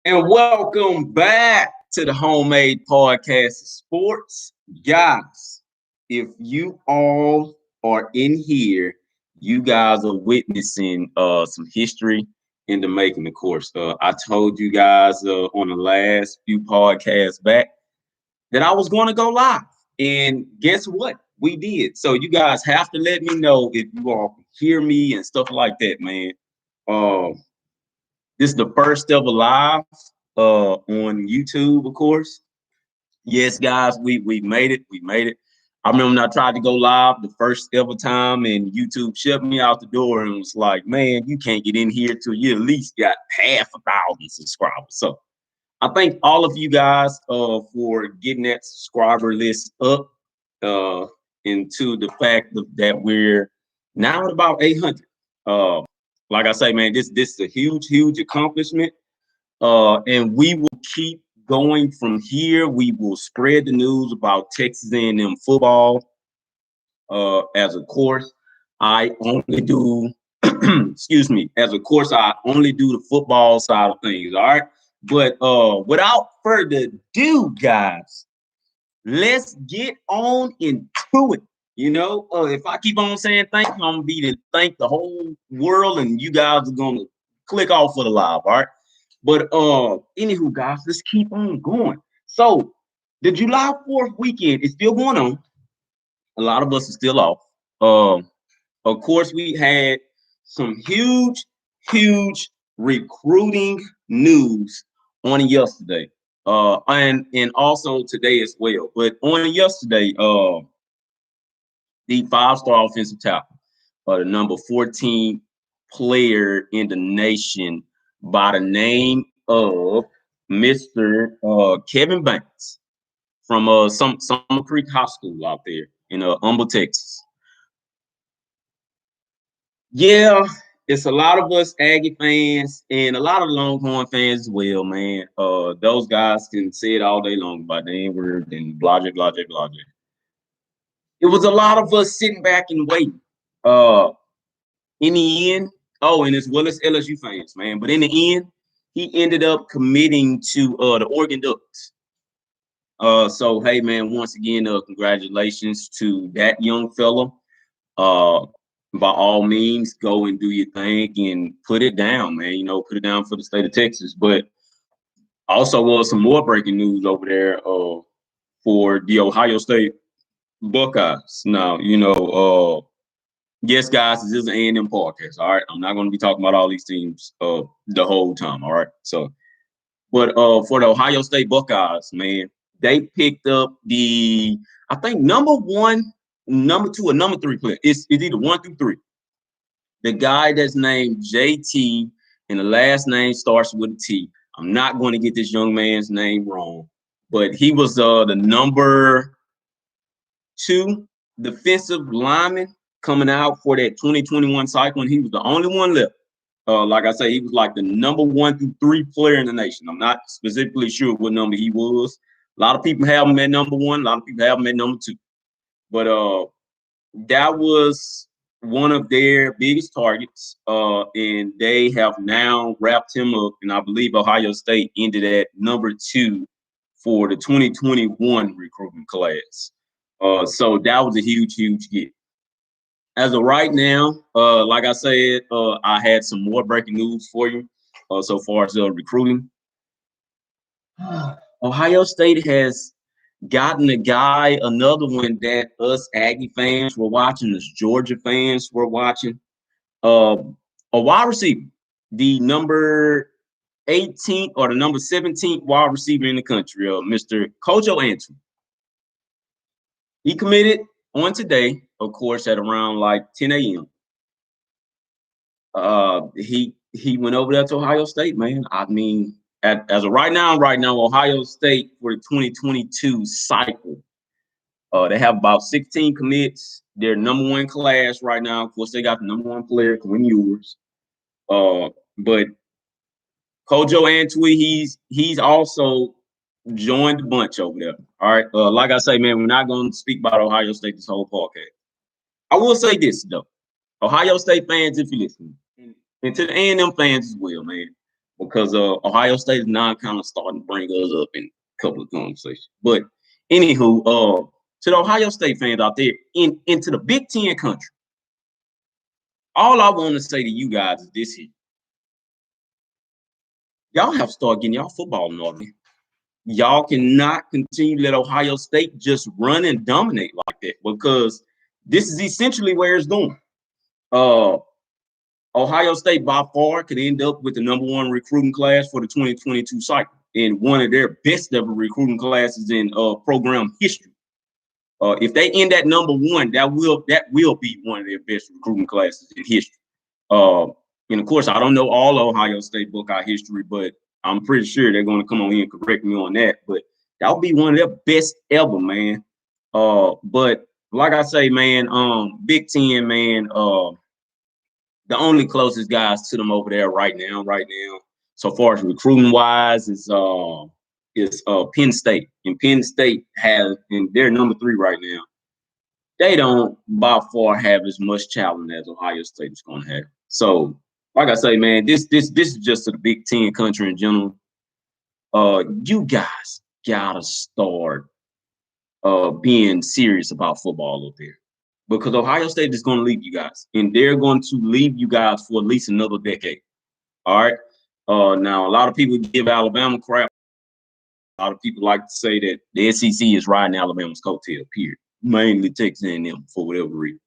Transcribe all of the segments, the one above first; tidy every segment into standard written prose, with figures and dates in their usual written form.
And welcome back to the Homemade Podcast of Sports. Guys, if you all are in here, you guys are witnessing some history in the making, of course. I told you guys on the last few podcasts back that I was going to go live. And guess what? We did. So you guys have to let me know if you all can hear me and stuff like that, man. Um, this is the first ever live on YouTube, of course. Yes, guys, we made it. We made it. I remember when I tried to go live the first ever time, and YouTube shut me out the door and was like, "Man, you can't get in here till you at least got 500,000 subscribers." So I thank all of you guys for getting that subscriber list up uh, into the fact that we're now at about 800. Uh, like I say, man, this is a huge accomplishment. And we will keep going from here. We will spread the news about Texas A&M football. As a course, I only do, excuse me, as a course, I only do the football side of things. All right. But without further ado, guys, let's get on into it. If I keep on saying thank you, I'm gonna be to thank the whole world, and you guys are gonna click off for the live, all right? But anywho, guys, let's keep on going. So the July 4th weekend is still going on. A lot of us are still off. Of course, we had some huge recruiting news on yesterday. And also today as well. But on yesterday, the five-star offensive tackle, the number 14 player in the nation by the name of Mr. Kevin Banks from Summer Creek High School out there in Humble, Texas. Yeah, it's a lot of us Aggie fans and a lot of Longhorn fans as well, man. Those guys can say it all day long about the N-word and blah, blah, blah, blah. It was a lot of us sitting back and waiting. In the end, and as well as LSU fans, man. But in the end, he ended up committing to the Oregon Ducks. So hey, man, once again, congratulations to that young fella. By all means, go and do your thing and put it down, man. Put it down for the state of Texas. But also was some more breaking news over there for the Ohio State Buckeyes. Now, yes, guys, this is an A&M podcast. All right, I'm not going to be talking about all these teams the whole time. All right, so, but for the Ohio State Buckeyes, man, they picked up I think number one, number two, or number three player. It's either 1 through 3. The guy that's named JT and the last name starts with a T. I'm not going to get this young man's name wrong, but he was the number 2 defensive lineman coming out for that 2021 cycle, and he was the only one left. Like I say, he was like the number 1 through 3 player in the nation. I'm not specifically sure what number he was. A lot of people have him at number 1. A lot of people have him at number 2. But that was one of their biggest targets, and they have now wrapped him up. And I believe Ohio State ended at number 2 for the 2021 recruitment class. So that was a huge get. As of right now, like I said, I had some more breaking news for you so far as recruiting. Ohio State has gotten a guy, another one that us Aggie fans were watching, us Georgia fans were watching. A wide receiver, the number 18th or the number 17th wide receiver in the country, Mr. Kojo Antwi. He committed on today, of course, at around like 10 a.m. He went over there to Ohio State, man. I mean, as of right now, Ohio State for the 2022 cycle, they have about 16 commits. They're number 1 class right now. Of course, they got the number 1 player, Quinn Ewers. But Kojo Antwi, he's also joined the bunch over there. All right. Like I say, man, we're not going to speak about Ohio State this whole podcast. I will say this though, Ohio State fans, if you listen, and to the A&M fans as well, man. because Ohio State is now kind of starting to bring us up in a couple of conversations. But anywho, to the Ohio State fans out there into the Big Ten country, all I want to say to you guys is this here. Y'all have to start getting y'all football in order. Y'all cannot continue to let Ohio State just run and dominate like that, because this is essentially where it's going. Ohio State by far could end up with the #1 recruiting class for the 2022 cycle, and one of their best ever recruiting classes in program history. If they end at #1, that will be one of their best recruiting classes in history. And of course, I don't know all Ohio State Buckeye history, but I'm pretty sure they're going to come on here and correct me on that. But that'll be one of their best ever, man. But like I say, man, Big Ten, man, the only closest guys to them over there right now, so far as recruiting wise, is Penn State. And Penn State has, and they're #3 right now. They don't by far have as much talent as Ohio State is going to have. So, like I say, man, this is just to the Big Ten country in general. You guys gotta start being serious about football up there, because Ohio State is going to leave you guys, and they're going to leave you guys for at least another decade. All right. Now, a lot of people give Alabama crap. A lot of people like to say that the SEC is riding Alabama's coattail, period. Mainly Texas A&M for whatever reason.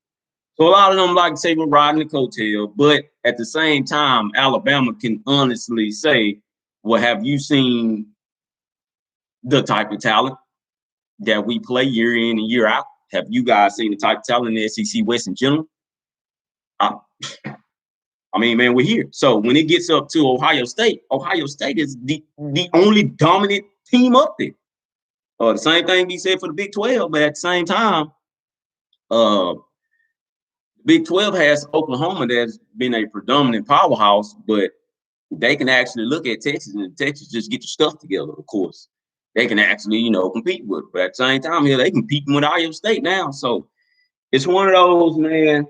So a lot of them like to say we're riding the coattail, but at the same time, Alabama can honestly say, well, have you seen the type of talent that we play year in and year out? Have you guys seen the type of talent in the SEC West in general? I mean, man, we're here. So when it gets up to Ohio State is the only dominant team up there. The same thing be said for the Big 12, but at the same time, Big 12 has Oklahoma that's been a predominant powerhouse, but they can actually look at Texas, and Texas just get your stuff together, of course. They can actually, compete with it. But at the same time, here they competing with Ohio State now. So it's one of those, man.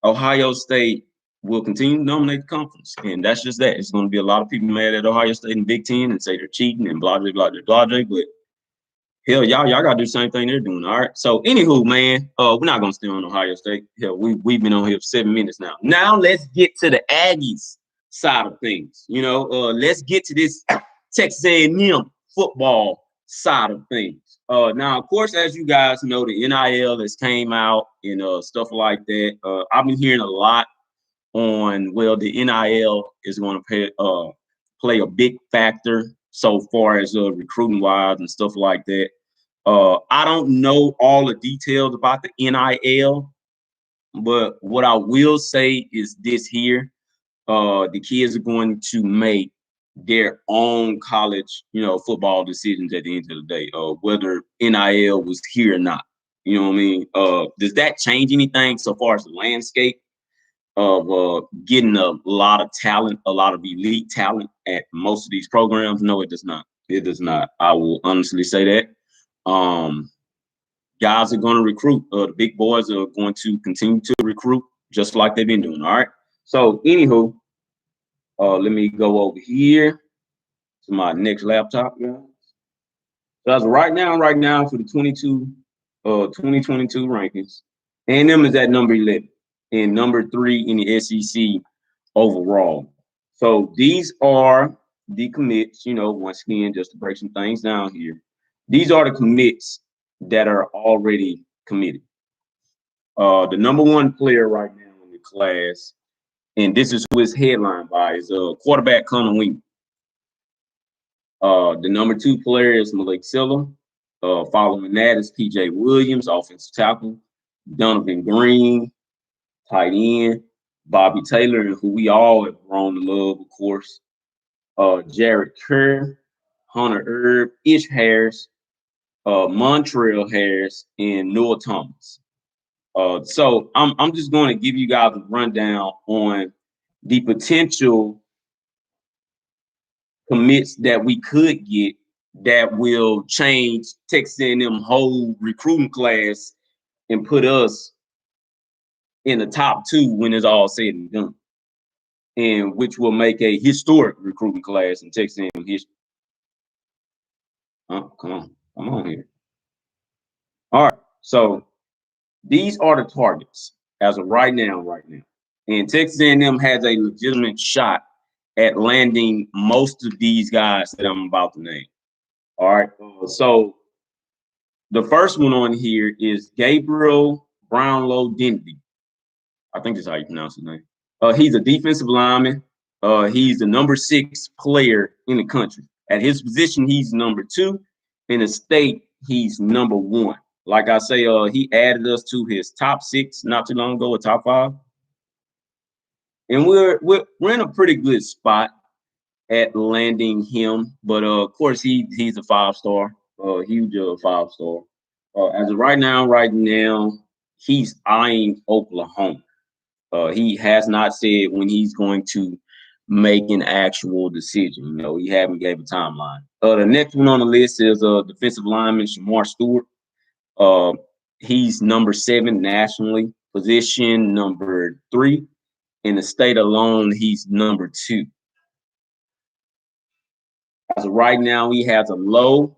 Ohio State will continue to dominate the conference, and that's just that. It's going to be a lot of people mad at Ohio State and Big Ten and say they're cheating and blah, blah, blah, blah, blah. But hell, y'all got to do the same thing they're doing. All right. So anywho, man, we're not going to stay on Ohio State. Hell, we've been on here for 7 minutes now. Now let's get to the Aggies side of things. Let's get to this Texas A&M football side of things. Now, of course, as you guys know, the NIL has came out and stuff like that. I've been hearing a lot on, well, the NIL is going to play a big factor so far as recruiting wise and stuff like that. I don't know all the details about the NIL, but what I will say is this here. The kids are going to make their own college, football decisions at the end of the day, whether NIL was here or not. You know what I mean? Does that change anything so far as the landscape of getting a lot of talent, a lot of elite talent at most of these programs? No, it does not. It does not. I will honestly say that. Guys are going to recruit. The big boys are going to continue to recruit just like they've been doing. All right. So, anywho, let me go over here to my next laptop, guys. So as of right now for the 2022 rankings, A&M is at number 11 and number 3 in the SEC overall. So these are the commits, once again, just to break some things down here. These are the commits that are already committed. The #1 player right now in the class, and this is who is headlined by, is quarterback Kamar Wilson. The #2 player is Malik Silla. Following that is PJ Williams, offensive tackle, Donovan Green, tight end, Bobby Taylor, who we all have grown to love, of course. Jared Kerr, Hunter Erb, Ish Harris, Montrell Harris, and Noah Thomas. So I'm just going to give you guys a rundown on the potential commits that we could get that will change Texas A&M whole recruiting class and put us in the top 2 when it's all said and done. and which will make a historic recruiting class in Texas A&M history. Come on here. All right, so these are the targets as of right now. And Texas A&M has a legitimate shot at landing most of these guys that I'm about to name. All right, so the first one on here is Gabriel Brownlow Denby. I think that's how you pronounce his name. He's a defensive lineman. He's the number 6 player in the country. At his position, he's number 2. In the state, he's number 1. Like I say, he added us to his top 6 not too long ago, a top 5. And we're in a pretty good spot at landing him. But of course, he's a 5-star, huge 5-star. As of right now, he's eyeing Oklahoma. He has not said when he's going to make an actual decision. You know, he haven't gave a timeline. The next one on the list is defensive lineman Shamar Stewart. He's number 7 nationally, position number 3. In the state alone, he's number 2. As of right now, he has a low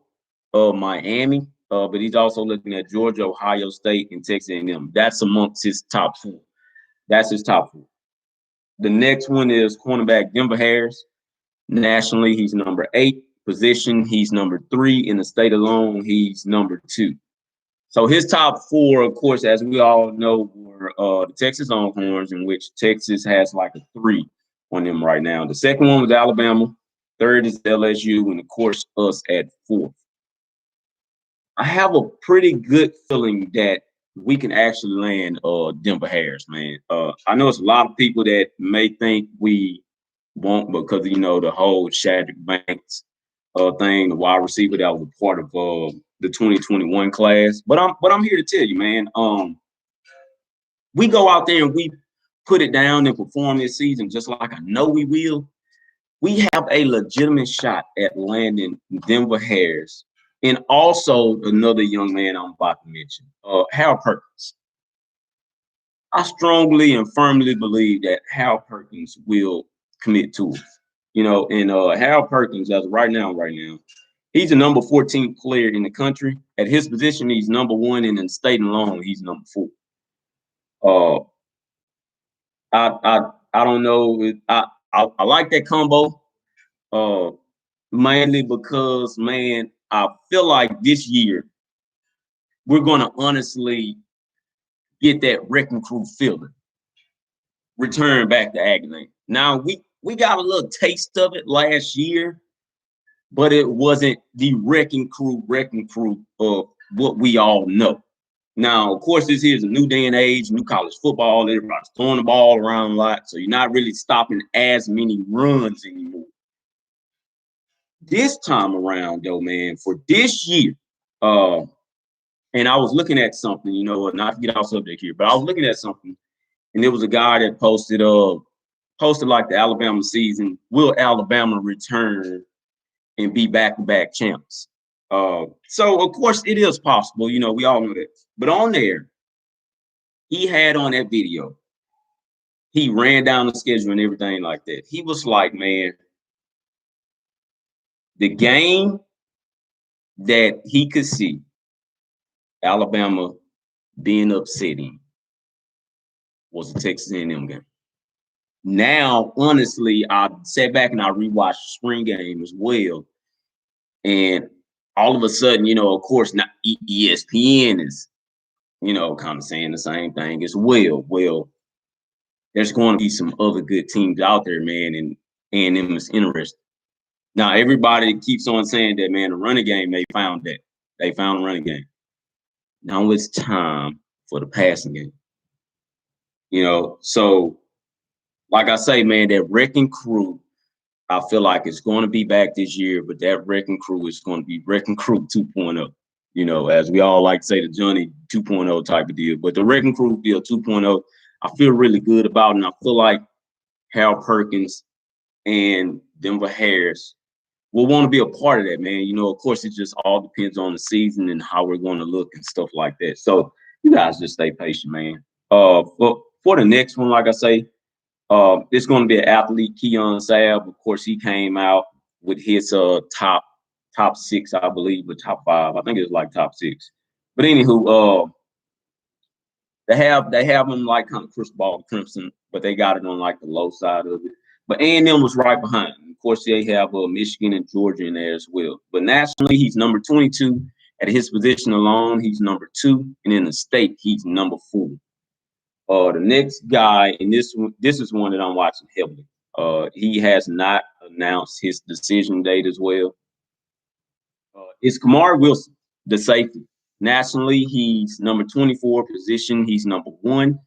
of Miami, but he's also looking at Georgia, Ohio State, and Texas A&M. That's amongst his top 4. That's his top 4. The next one is cornerback Denver Harris. Nationally, he's number 8. Position, he's number 3. In the state alone, he's number 2. So his top 4, of course, as we all know, were the Texas Longhorns, in which Texas has like a 3 on them right now. The second one was Alabama. Third is LSU, and of course, us at 4th. I have a pretty good feeling that we can actually land Denver Harris, man. I know it's a lot of people that may think we won't because, you know, the whole Shadrack Banks thing, the wide receiver that was a part of the 2021 class. But I'm here to tell you, man, we go out there and we put it down and perform this season just like I know we will. We have a legitimate shot at landing Denver Harris. And also another young man I'm about to mention, Hal Perkins. I strongly and firmly believe that Hal Perkins will commit to us. You know, and Hal Perkins, as right now, he's the number 14 player in the country. At his position, he's number 1, and in the state alone, he's number 4. I don't know. I like that combo, mainly because, man, I feel like this year we're going to honestly get that wrecking crew feeling. Return back to Agony. Now, we got a little taste of it last year, but it wasn't the wrecking crew of what we all know. Now, of course, this is a new day and age, new college football. Everybody's throwing the ball around a lot, so you're not really stopping as many runs anymore. This time around, though, man, for this year, and I was looking at something, you know, not to get off subject here, but I was looking at something, and there was a guy that posted like the Alabama season. Will Alabama return and be back-to-back champs? So of course it is possible, you know, we all know that. But on there, he had on that video, he ran down the schedule and everything like that. He was like, man, the game that he could see Alabama being upsetting was the Texas A&M game. Now, honestly, I sat back and I rewatched the spring game as well. And all of a sudden, you know, of course, not ESPN is, you know, kind of saying the same thing as well. Well, there's going to be some other good teams out there, man, and A&M is interesting. Now, everybody keeps on saying that, man, the running game, they found that. They found the running game. Now it's time for the passing game. You know, so like I say, man, that wrecking crew, I feel like it's going to be back this year, but that wrecking crew is going to be wrecking crew 2.0. You know, as we all like to say, the Johnny 2.0 type of deal. But the wrecking crew deal 2.0, I feel really good about it. And I feel like Hal Perkins and Denver Harris will want to be a part of that, man. You know, of course, it just all depends on the season and how we're going to look and stuff like that. So you guys just stay patient, man. For the next one, like I say, It's going to be an athlete, Keon Sab. Of course, he came out with his top six, I believe, but top five. I think it was like top six. But anywho, they have him like kind of crystal ball crimson, but they got it on like the low side of it. But A&M was right behind. Of course, they have Michigan and Georgia in there as well. But nationally, he's number 22. At his position alone, he's number 2, and in the state, he's number 4. The next guy, and this is one that I'm watching heavily. He has not announced his decision date as well. It's Kamar Wilson, the safety. Nationally, he's number 24 position. He's number 1.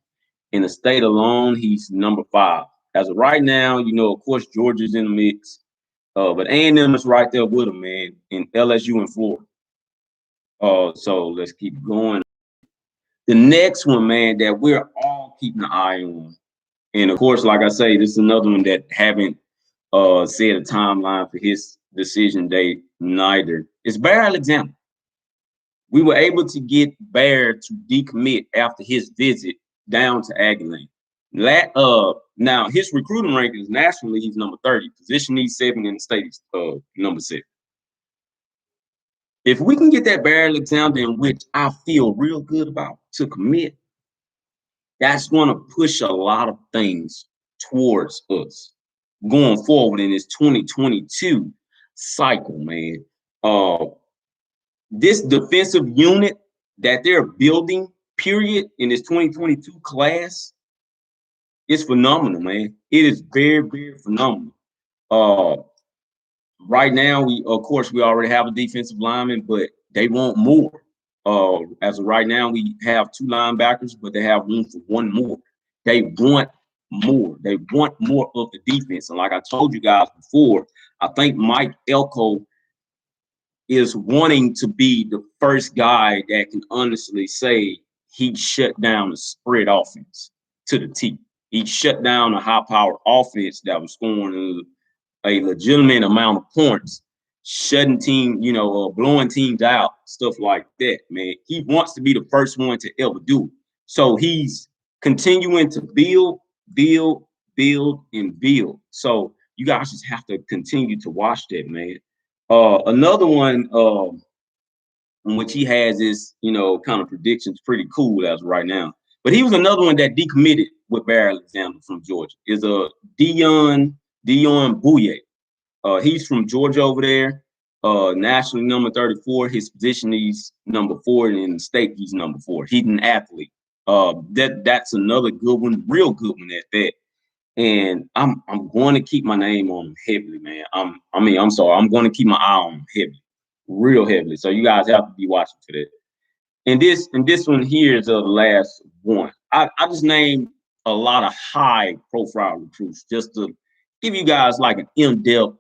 In the state alone, he's number 5. As of right now, of course, Georgia's in the mix. But A&M is right there with him, man, in LSU and Florida. So let's keep going. The next one, man, that we're all keeping an eye on. And of course, like I say, this is another one that haven't said a timeline for his decision date neither. It's Bear Alexander. We were able to get Bear to decommit after his visit down to Aggieland. Now his recruiting rankings nationally, he's number 30. Position he's 7 in the state, he's number 6. If we can get that Bear Alexander, in which I feel real good about, to commit, that's going to push a lot of things towards us going forward in this 2022 cycle, man. This defensive unit that they're building, period, in this 2022 class is phenomenal, man. It is very, very phenomenal. Right now, we already have a defensive lineman, but they want more. As of right now, we have 2 linebackers, but they have room for 1 more. They want more. They want more of the defense. And like I told you guys before, I think Mike Elko is wanting to be the first guy that can honestly say he shut down the spread offense to the T. He shut down a high-powered offense that was scoring a legitimate amount of points, shutting blowing teams out, stuff like that, man. He wants to be the first one to ever do it. So he's continuing to build, and build. So you guys just have to continue to watch that, man. Another one in which he has his, kind of predictions pretty cool as of right now. But he was another one that decommitted with Bear Alexander from Georgia. Is a Dion Bouye. He's from Georgia over there. Nationally number 34. His position, he's number 4, and in the state, he's number 4. He's an athlete. That's another good one, real good one at that. And I'm going to keep my name on him heavily, man. I'm going to keep my eye on him heavily, real heavily. So you guys have to be watching for that. And this one here is the last one. I just named a lot of high profile recruits just to give you guys like an in-depth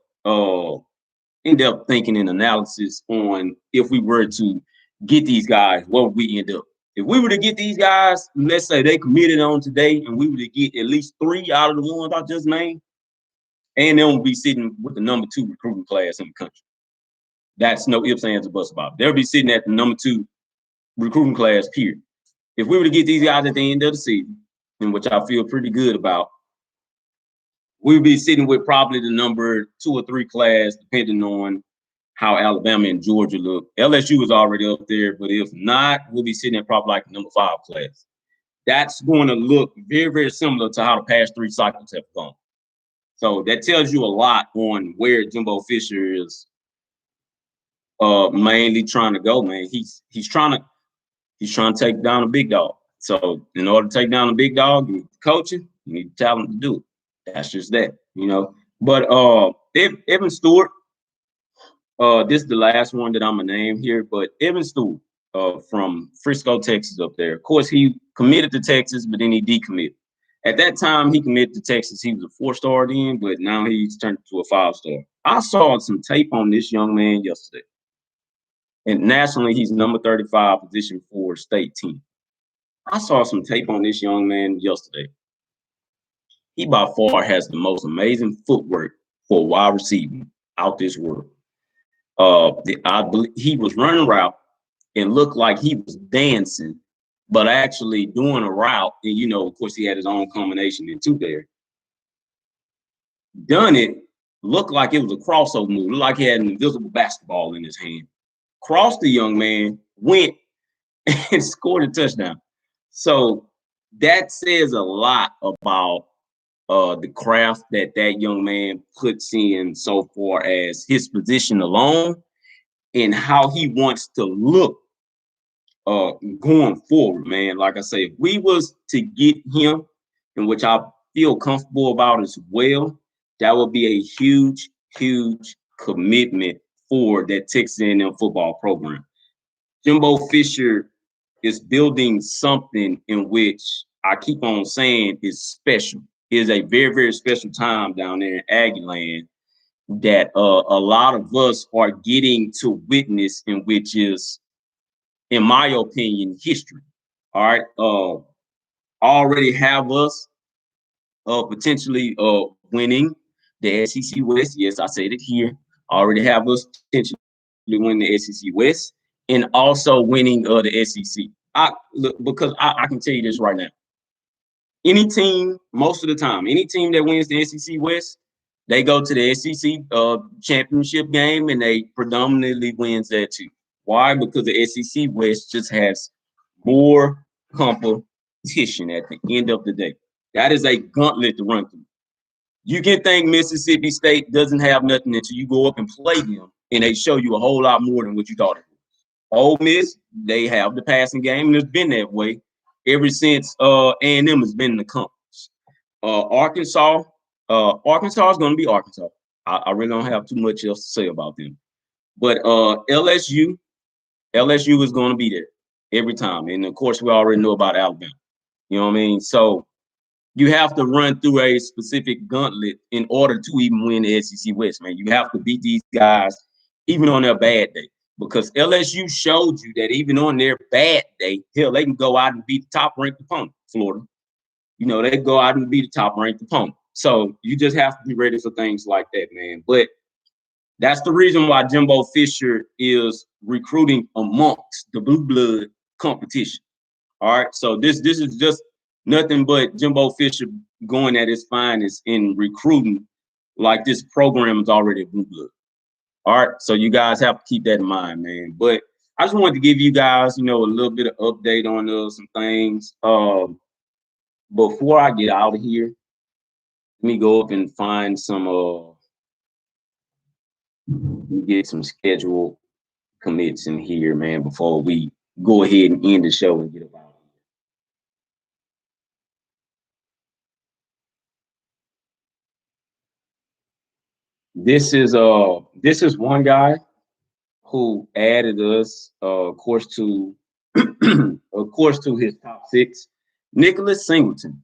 thinking and analysis on if we were to get these guys, what would we end up? If we were to get these guys, let's say they committed on today, and we were to get at least 3 out of the ones I just named, and they will be sitting with the number 2 recruiting class in the country. That's no ifs, ands, or buts about it. They'll be sitting at the number 2 recruiting class, period. If we were to get these guys at the end of the season, in which I feel pretty good about, we'd be sitting with probably the number 2 or 3 class, depending on how Alabama and Georgia look. LSU is already up there, but if not, we'll be sitting at probably like the number 5 class. That's going to look very, very similar to how the past 3 cycles have gone. So that tells you a lot on where Jimbo Fisher is mainly trying to go, man. He's trying to take down a big dog. So in order to take down a big dog, you need coaching, you need talent to do it. That's just that, But Evan Stewart, this is the last one that I'm gonna name here. But Evan Stewart, from Frisco, Texas, up there. Of course, he committed to Texas, but then he decommitted. At that time, he committed to Texas. He was a 4-star then, but now he's turned to a 5-star. I saw some tape on this young man yesterday, and nationally, he's number 35, position 4, state team. I saw some tape on this young man yesterday. He by far has the most amazing footwork for a wide receiver out this world. I believe he was running a route and looked like he was dancing, but actually doing a route. And, of course, he had his own combination into there. done it, looked like it was a crossover move, looked like he had an invisible basketball in his hand. Crossed the young man, went and scored a touchdown. So that says a lot about the craft that that young man puts in so far as his position alone and how he wants to look going forward, man. Like I say, if we was to get him, in which I feel comfortable about as well, that would be a huge, huge commitment for that Texas A&M football program. Jimbo Fisher is building something in which I keep on saying is special. It is a very, very special time down there in Aggie land that a lot of us are getting to witness, in which is, in my opinion, history. All right. Already have us potentially winning the SEC West. Yes, I said it here. Already have us potentially winning the SEC West and also winning the SEC. Because I can tell you this right now. Any team, most of the time, any team that wins the SEC West, they go to the SEC championship game and they predominantly wins that too. Why? Because the SEC West just has more competition at the end of the day. That is a gauntlet to run through. You can think Mississippi State doesn't have nothing until you go up and play them, and they show you a whole lot more than what you thought it was. Ole Miss, they have the passing game, and it's been that way ever since A&M has been in the conference. Arkansas is going to be Arkansas. I really don't have too much else to say about them. But LSU is going to be there every time. And, of course, we already know about Alabama. You know what I mean? So you have to run through a specific gauntlet in order to even win the SEC West, man. You have to beat these guys even on their bad day. Because LSU showed you that even on their bad day, hell, they can go out and beat the top-ranked opponent, Florida. You know, they go out and beat the top-ranked opponent. So you just have to be ready for things like that, man. But that's the reason why Jimbo Fisher is recruiting amongst the blue blood competition. All right. So this is just nothing but Jimbo Fisher going at his finest in recruiting, like this program is already a blue blood. All right. So you guys have to keep that in mind, man. But I just wanted to give you guys, a little bit of update on some things. Before I get out of here, let me go up and find some get some scheduled commits in here, man, before we go ahead and end the show and get about it. This is one guy who added us, of course, to his top six, Nicholas Singleton.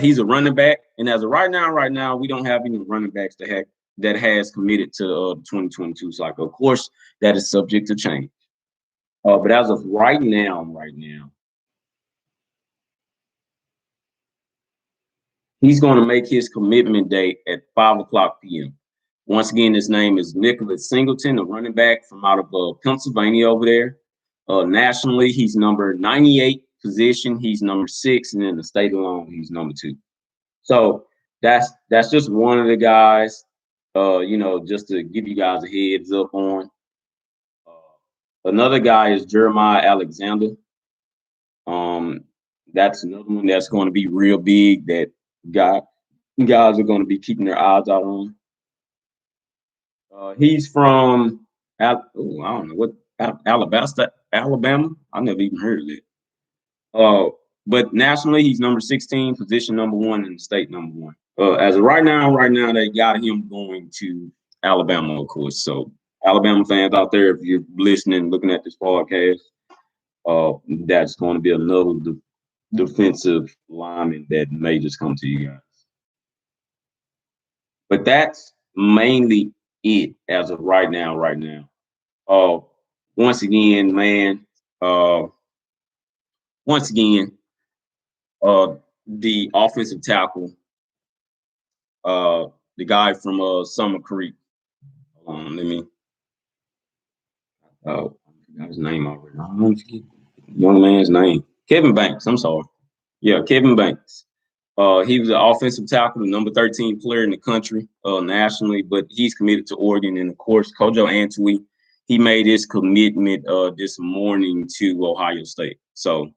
He's a running back, and as of right now, we don't have any running backs that has committed to the 2022 cycle. Of course, that is subject to change. But as of right now, he's going to make his commitment date at 5:00 p.m. Once again, his name is Nicholas Singleton, a running back from out of Pennsylvania over there. Nationally, he's number 98 position. He's number 6, and in the state alone, he's number 2. So that's just one of the guys. Just to give you guys a heads up on. Another guy is Jeremiah Alexander. That's another one that's going to be real big that guys are going to be keeping their eyes out on. He's from I don't know what Alabama. I never even heard of it. But nationally, he's number 16, position number 1, and state number 1. As of right now, they got him going to Alabama, of course. So Alabama fans out there, if you're listening, looking at this podcast, that's going to be another defensive lineman that may just come to you guys. But that's mainly it as of right now. Once again, man, the offensive tackle, the guy from Summer Creek. Hold on, let me. I forgot his name already. I don't forget the young man's name. Kevin Banks. I'm sorry. Yeah, Kevin Banks. He was an offensive tackle, the number 13 player in the country nationally, but he's committed to Oregon. And of course, Kojo Antwi, he made his commitment this morning to Ohio State. So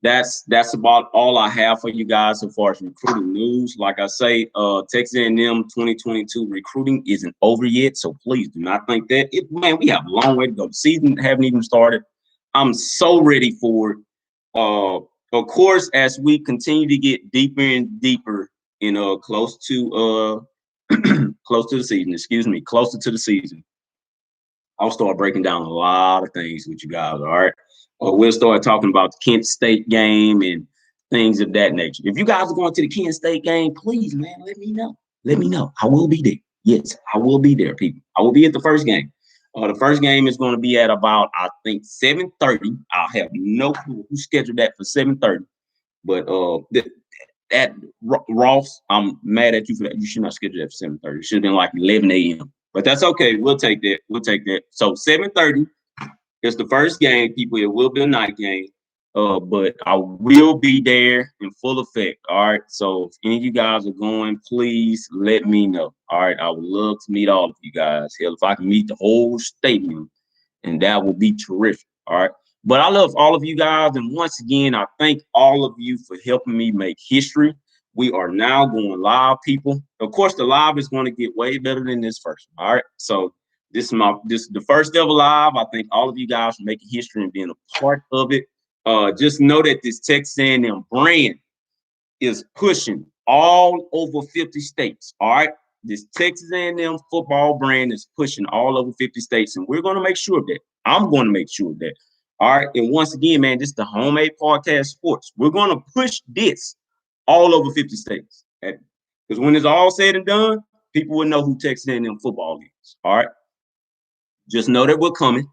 that's about all I have for you guys so far as recruiting news. Like I say, Texas A&M 2022 recruiting isn't over yet, so please do not think that. Man, we have a long way to go. The season haven't even started. I'm so ready for it. Of course, as we continue to get deeper and deeper in close to close to the season, closer to the season, I'll start breaking down a lot of things with you guys. All right. We'll start talking about the Kent State game and things of that nature. If you guys are going to the Kent State game, please, man, let me know. Let me know. I will be there. Yes, I will be there, people. I will be at the first game. The first game is going to be at about, I think, 7:30. I'll have no clue who scheduled that for 7:30. But at Ross, I'm mad at you for that. You should not schedule that for 7:30. It should have been like 11 a.m. But that's okay. We'll take that. We'll take that. So 7:30 is the first game, people. It will be a night game. But I will be there in full effect. All right. So if any of you guys are going, please let me know. All right. I would love to meet all of you guys. Hell, if I can meet the whole stadium, and that would be terrific. All right. But I love all of you guys. And once again, I thank all of you for helping me make history. We are now going live, people. Of course, the live is going to get way better than this first one. All right. So this is the first ever live. I thank all of you guys for making history and being a part of it. Just know that this Texas A&M brand is pushing all over 50 states. All right. This Texas A&M football brand is pushing all over 50 states, and we're going to make sure of that. I'm going to make sure of that. All right. And once again, man, this is the Homemade Podcast Sports. We're going to push this all over 50 states. Because when it's all said and done, people will know who Texas A&M football is. All right. Just know that we're coming.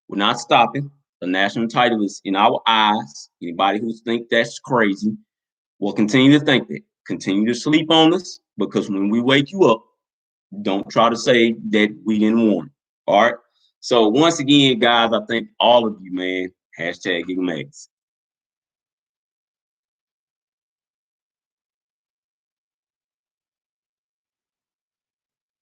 We're not stopping. The national title is in our eyes. Anybody who thinks that's crazy will continue to think that. Continue to sleep on us, because when we wake you up, don't try to say that we didn't warn. All right. So once again, guys, I thank all of you, man. #GigaMags.